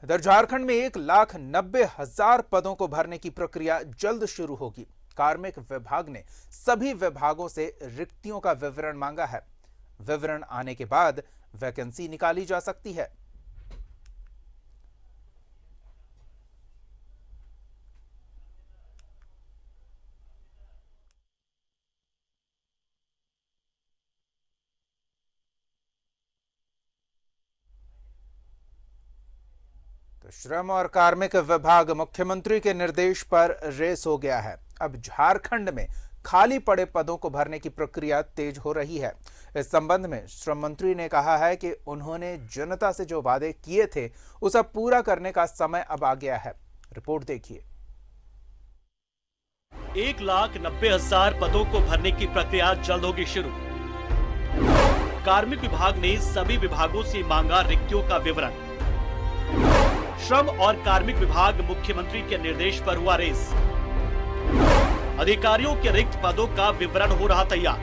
इधर झारखंड में 1,90,000 पदों को भरने की प्रक्रिया जल्द शुरू होगी। कार्मिक विभाग ने सभी विभागों से रिक्तियों का विवरण मांगा है। विवरण आने के बाद वैकेंसी निकाली जा सकती है। तो श्रम और कार्मिक विभाग मुख्यमंत्री के निर्देश पर रेस हो गया है। अब झारखंड में खाली पड़े पदों को भरने की प्रक्रिया तेज हो रही है। इस संबंध में श्रम मंत्री ने कहा है कि उन्होंने जनता से जो वादे किए थे उसे पूरा करने का समय अब आ गया है। रिपोर्ट देखिए। 1,90,000 पदों को भरने की प्रक्रिया जल्द होगी शुरू। कार्मिक विभाग ने सभी विभागों से मांगा रिक्तियों का विवरण। श्रम और कार्मिक विभाग मुख्यमंत्री के निर्देश पर हुआ रेस। अधिकारियों के रिक्त पदों का विवरण हो रहा तैयार।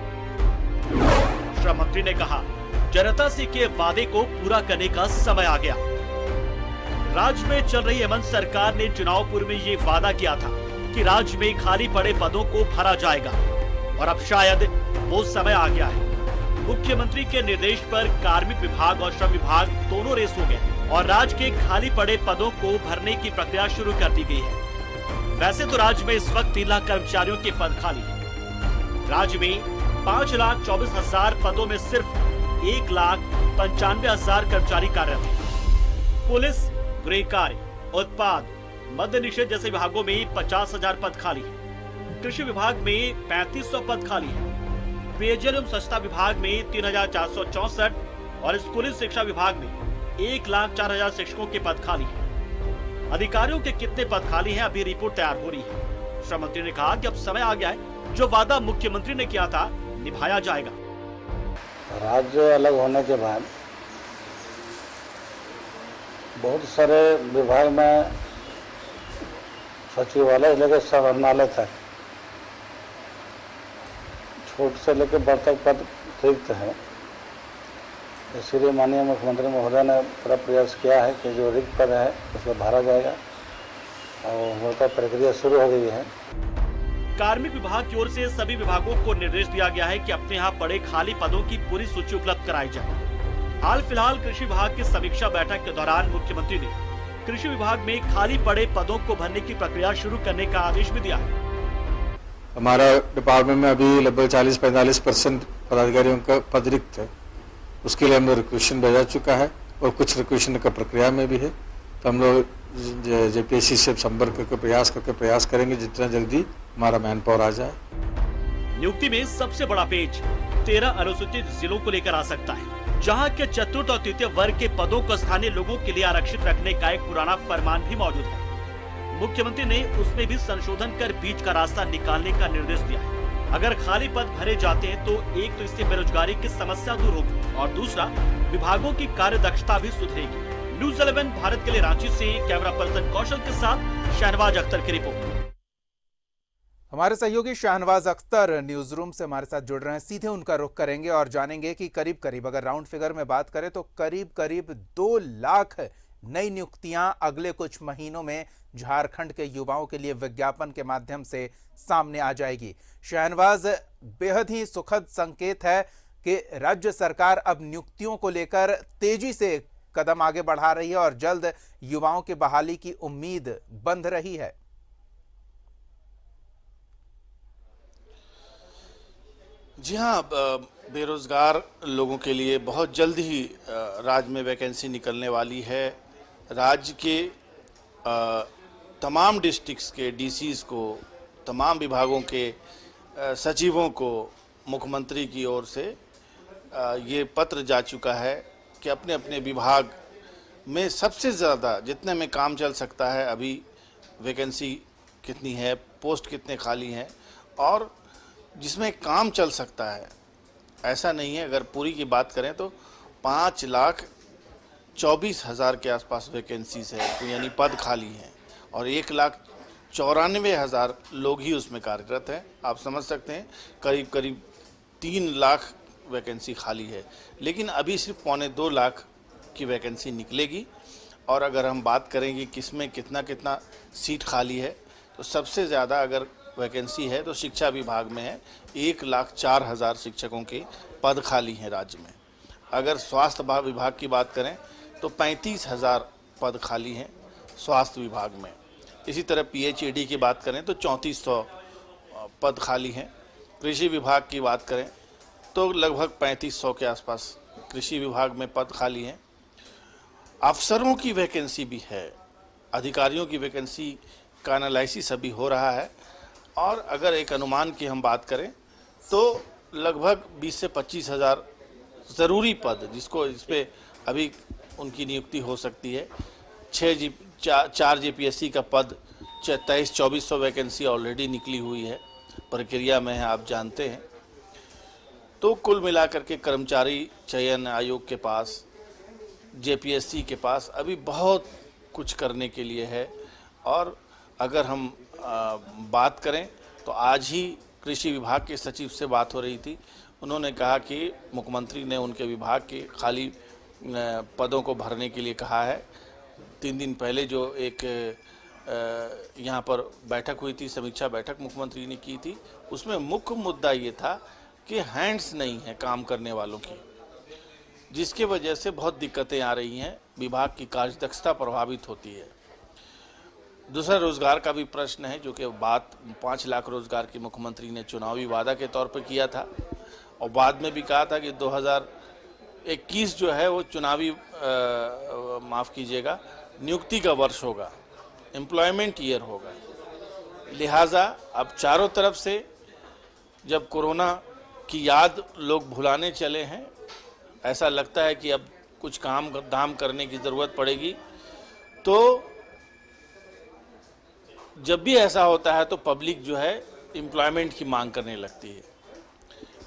श्रम मंत्री ने कहा, जनता से किए वादे को पूरा करने का समय आ गया। राज्य में चल रही हेमंत सरकार ने चुनाव पूर्व में ये वादा किया था कि राज्य में खाली पड़े पदों को भरा जाएगा और अब शायद वो समय आ गया है। मुख्यमंत्री के निर्देश पर कार्मिक विभाग और श्रम विभाग दोनों रेस हो गए और राज्य के खाली पड़े पदों को भरने की प्रक्रिया शुरू कर दी गई है। वैसे तो राज्य में इस वक्त 3 लाख कर्मचारियों के पद खाली हैं। राज्य में 5,24,000 पदों में सिर्फ 1,95,000 कर्मचारी कार्यरत हैं। पुलिस, गृह कार्य, उत्पाद, मद्य निषेध जैसे विभागों में 50,000 पद खाली हैं। कृषि विभाग में 3,500 पद खाली हैं। पेयजल एवं स्वच्छता विभाग में 3,464 और स्कूली शिक्षा विभाग में 1,04,000 शिक्षकों के पद खाली हैं। अधिकारियों के कितने पद खाली हैं, अभी रिपोर्ट तैयार हो रही है। श्रम मंत्री ने कहा कि अब समय आ गया है, जो वादा मुख्यमंत्री ने किया था निभाया जाएगा। राज्य अलग होने के बाद बहुत सारे विभाग में सचिवालय लेकर समाहरणालय तक छोट से लेकर बड़ तक पद रिक्त है। इसलिए माननीय मुख्यमंत्री महोदय ने पूरा प्रयास किया है कि जो रिक्त पद है उसको भरा जाएगा और वो प्रक्रिया शुरू हो गई है। कार्मिक विभाग की ओर से सभी विभागों को निर्देश दिया गया है कि अपने यहाँ पड़े खाली पदों की पूरी सूची उपलब्ध कराई जाए। हाल फिलहाल कृषि विभाग की समीक्षा बैठक के दौरान मुख्यमंत्री ने कृषि विभाग में खाली पड़े पदों को भरने की प्रक्रिया शुरू करने का आदेश भी दिया है। हमारा डिपार्टमेंट में अभी लगभग 40-45% पदाधिकारियों का पद रिक्त है। उसके लिए हम लोग रिक्वेशन भेजा चुका है और कुछ रिक्वेशन का प्रक्रिया में भी है। तो हम लोग जेपीएससी से संपर्क करके प्रयास करेंगे जितना जल्दी हमारा मैन पावर आ जाए। नियुक्ति में सबसे बड़ा पेच 13 अनुसूचित जिलों को लेकर आ सकता है, जहां के चतुर्थ और तृतीय वर्ग के पदों को स्थानीय लोगों के लिए आरक्षित रखने का एक पुराना फरमान भी मौजूद है। मुख्यमंत्री ने उसमें भी संशोधन कर बीच का रास्ता निकालने का निर्देश दिया है। अगर खाली पद भरे जाते हैं तो एक तो इससे बेरोजगारी की समस्या दूर होगी और दूसरा विभागों की कार्य दक्षता भी सुधरेगी। न्यूज़ 11 भारत के लिए रांची से कैमरा पर्सन कौशल के साथ शहनवाज अख्तर की रिपोर्ट। हमारे सहयोगी शहनवाज अख्तर न्यूज रूम से हमारे साथ जुड़ रहे हैं। सीधे उनका रुख करेंगे और जानेंगे कि करीब अगर राउंड फिगर में बात करें तो करीब 2 लाख नई नियुक्तियां अगले कुछ महीनों में झारखंड के युवाओं के लिए विज्ञापन के माध्यम से सामने आ जाएगी। शहनवाज, बेहद ही सुखद संकेत है कि राज्य सरकार अब नियुक्तियों को लेकर तेजी से कदम आगे बढ़ा रही है और जल्द युवाओं की बहाली की उम्मीद बंध रही है। जी हाँ, बेरोजगार लोगों के लिए बहुत जल्द ही राज्य में वैकेंसी निकलने वाली है। राज्य के तमाम डिस्ट्रिक्ट्स के डीसीज को, तमाम विभागों के सचिवों को मुख्यमंत्री की ओर से ये पत्र जा चुका है कि अपने अपने विभाग में सबसे ज़्यादा जितने में काम चल सकता है, अभी वैकेंसी कितनी है, पोस्ट कितने खाली हैं और जिसमें काम चल सकता है। ऐसा नहीं है, अगर पूरी की बात करें तो 5,24,000 के आसपास वैकेंसीज है, तो यानी पद खाली हैं और 1,94,000 लोग ही उसमें कार्यरत हैं। आप समझ सकते हैं करीब 3 लाख वैकेंसी खाली है, लेकिन अभी सिर्फ 1.25 लाख की वैकेंसी निकलेगी और अगर हम बात करेंगे किसमें कितना कितना सीट खाली है, तो सबसे ज़्यादा अगर वैकेंसी है तो शिक्षा विभाग में है। 1,04,000 शिक्षकों के पद खाली हैं राज्य में। अगर स्वास्थ्य विभाग की बात करें तो 35,000 पद खाली हैं स्वास्थ्य विभाग में। इसी तरह PHED की बात करें तो 3400 पद खाली हैं। कृषि विभाग की बात करें तो लगभग 3500 के आसपास कृषि विभाग में पद खाली हैं। अफसरों की वैकेंसी भी है, अधिकारियों की वैकेंसी का एनालिसिस अभी हो रहा है, और अगर एक अनुमान की हम बात करें तो लगभग 20 से 25,000 ज़रूरी पद, जिसको इस पर अभी उनकी नियुक्ति हो सकती है। 4 JPSC का पद 23-2400 वैकेंसी ऑलरेडी निकली हुई है, प्रक्रिया में है, आप जानते हैं। तो कुल मिलाकर के कर्मचारी चयन आयोग के पास, JPSC के पास अभी बहुत कुछ करने के लिए है। और अगर हम बात करें तो आज ही कृषि विभाग के सचिव से बात हो रही थी। उन्होंने कहा कि मुख्यमंत्री ने उनके विभाग के खाली पदों को भरने के लिए कहा है। 3 दिन पहले जो एक यहाँ पर बैठक हुई थी, समीक्षा बैठक मुख्यमंत्री ने की थी, उसमें मुख्य मुद्दा ये था कि हैंड्स नहीं है काम करने वालों की, जिसके वजह से बहुत दिक्कतें आ रही हैं, विभाग की कार्यदक्षता प्रभावित होती है। दूसरा रोजगार का भी प्रश्न है, जो कि बात 5 लाख रोजगार की मुख्यमंत्री ने चुनावी वादा के तौर पर किया था, और बाद में भी कहा था कि 2021 जो है वो चुनावी माफ़ कीजिएगा, नियुक्ति का वर्ष होगा, एम्प्लॉयमेंट ईयर होगा। लिहाजा अब चारों तरफ से जब कोरोना की याद लोग भुलाने चले हैं, ऐसा लगता है कि अब कुछ काम धाम करने की ज़रूरत पड़ेगी। तो जब भी ऐसा होता है तो पब्लिक जो है एम्प्लॉयमेंट की मांग करने लगती है।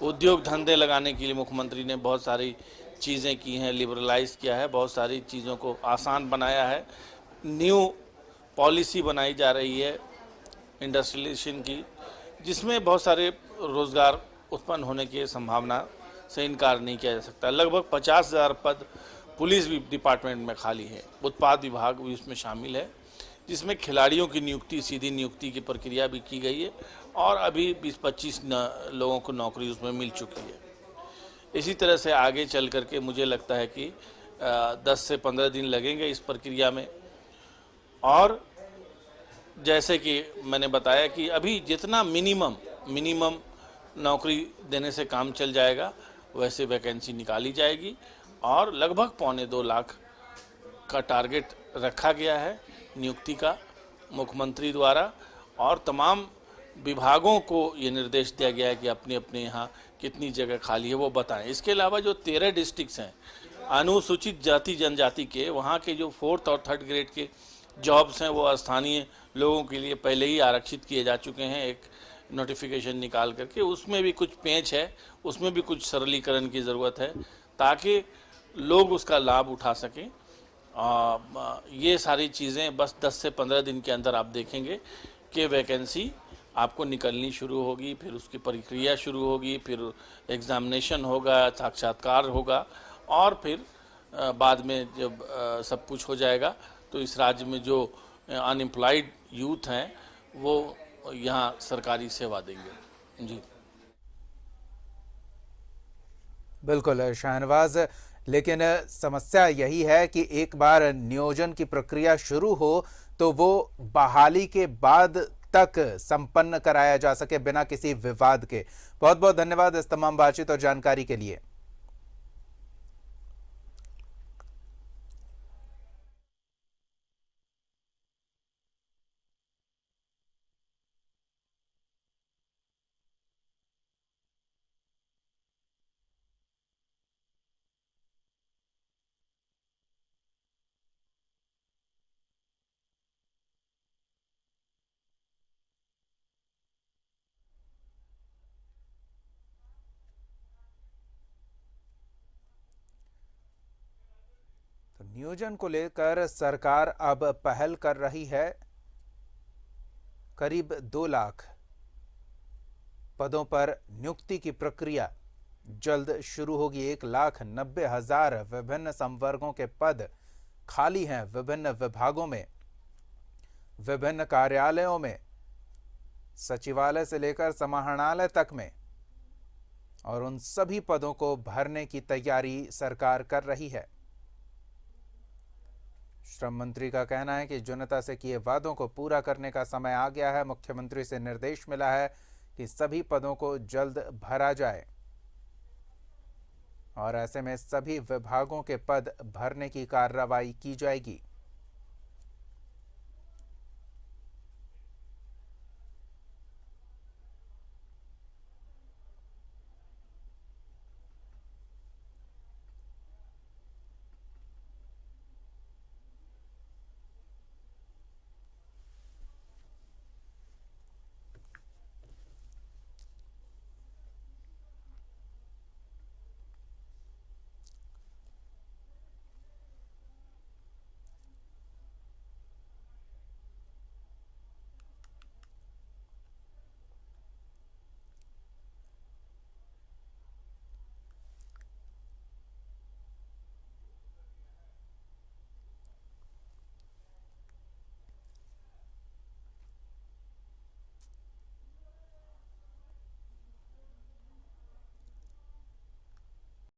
उद्योग धंधे लगाने के लिए मुख्यमंत्री ने बहुत सारी चीज़ें की हैं, लिबरलाइज किया है, बहुत सारी चीज़ों को आसान बनाया है। न्यू पॉलिसी बनाई जा रही है इंडस्ट्रियलाइजेशन की, जिसमें बहुत सारे रोज़गार उत्पन्न होने की संभावना से इनकार नहीं किया जा सकता। लगभग 50,000 पद पुलिस डिपार्टमेंट में खाली है। उत्पाद विभाग भी उसमें शामिल है, जिसमें खिलाड़ियों की नियुक्ति, सीधी नियुक्ति की प्रक्रिया भी की गई है, और अभी 20-25 लोगों को नौकरी उसमें मिल चुकी है। इसी तरह से आगे चल करके मुझे लगता है कि 10 से 15 दिन लगेंगे इस प्रक्रिया में। और जैसे कि मैंने बताया कि अभी जितना मिनिमम नौकरी देने से काम चल जाएगा, वैसे वैकेंसी निकाली जाएगी, और लगभग 1.25 लाख का टारगेट रखा गया है नियुक्ति का मुख्यमंत्री द्वारा। और तमाम विभागों को ये निर्देश दिया गया है कि अपने अपने यहाँ कितनी जगह खाली है वो बताएं। इसके अलावा जो 13 डिस्ट्रिक्ट्स हैं अनुसूचित जाति जनजाति के, वहाँ के जो 4th और 3rd ग्रेड के जॉब्स हैं वो स्थानीय लोगों के लिए पहले ही आरक्षित किए जा चुके हैं, एक नोटिफिकेशन निकाल करके। उसमें भी कुछ पेंच है, उसमें भी कुछ सरलीकरण की ज़रूरत है, ताकि लोग उसका लाभ उठा सकें। ये सारी चीज़ें बस 10 से 15 दिन के अंदर आप देखेंगे कि वैकेंसी आपको निकलनी शुरू होगी, फिर उसकी प्रक्रिया शुरू होगी, फिर एग्ज़ामिनेशन होगा, साक्षात्कार होगा, और फिर बाद में जब सब कुछ हो जाएगा तो इस राज्य में जो अनएम्प्लॉयड यूथ हैं वो यहाँ सरकारी सेवा देंगे। जी बिल्कुल शाहनवाज, लेकिन समस्या यही है कि एक बार नियोजन की प्रक्रिया शुरू हो तो वो बहाली के बाद तक संपन्न कराया जा सके बिना किसी विवाद के। बहुत बहुत धन्यवाद इस तमाम बातचीत और जानकारी के लिए। नियोजन को लेकर सरकार अब पहल कर रही है। करीब 2 लाख पदों पर नियुक्ति की प्रक्रिया जल्द शुरू होगी। 1,90,000 विभिन्न संवर्गों के पद खाली हैं विभिन्न विभागों में, विभिन्न कार्यालयों में, सचिवालय से लेकर समाहरणालय तक में, और उन सभी पदों को भरने की तैयारी सरकार कर रही है। श्रम मंत्री का कहना है कि जनता से किए वादों को पूरा करने का समय आ गया है। मुख्यमंत्री से निर्देश मिला है कि सभी पदों को जल्द भरा जाए और ऐसे में सभी विभागों के पद भरने की कार्रवाई की जाएगी।